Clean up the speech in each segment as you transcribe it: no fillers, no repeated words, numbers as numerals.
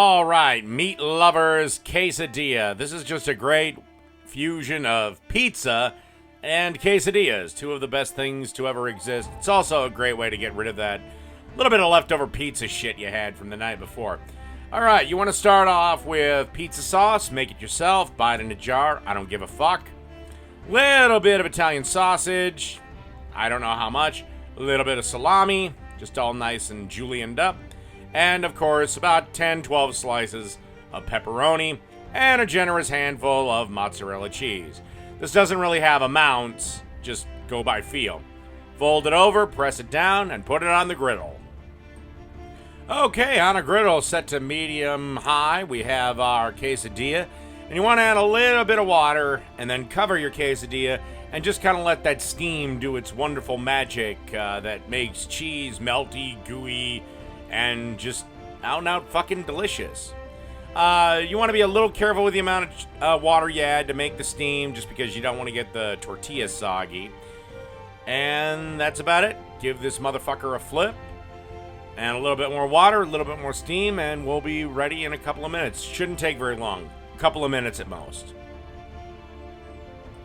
All right, Meat Lover's Quesadilla. This is just a great fusion of pizza and quesadillas, two of the best things to ever exist. It's also a great way to get rid of that little bit of leftover pizza shit you had from the night before. All right, you want to start off with pizza sauce, make it yourself, buy it in a jar, I don't give a fuck. Little bit of Italian sausage, I don't know how much. A little bit of salami, just all nice and julienned up. And of course, about 10-12 slices of pepperoni and a generous handful of mozzarella cheese. This doesn't really have amounts, just go by feel. Fold it over, press it down, and put it on the griddle. Okay, on a griddle set to medium-high, we have our quesadilla. And you want to add a little bit of water and then cover your quesadilla and just kind of let that steam do its wonderful magic that makes cheese melty, gooey, and just out-and-out fucking delicious. You want to be a little careful with the amount of water you add to make the steam, just because you don't want to get the tortilla soggy. And that's about it. Give this motherfucker a flip. And a little bit more water, a little bit more steam, and we'll be ready in a couple of minutes. Shouldn't take very long. A couple of minutes at most.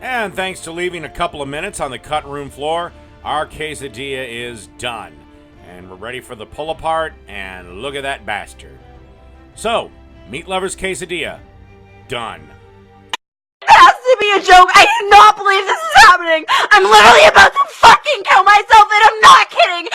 And thanks to leaving a couple of minutes on the cut room floor, our quesadilla is done. And we're ready for the pull apart, and look at that bastard. So, Meat Lover's Quesadilla, done. It has to be a joke. I do not believe this is happening. I'm literally about to fucking kill myself, and I'm not kidding.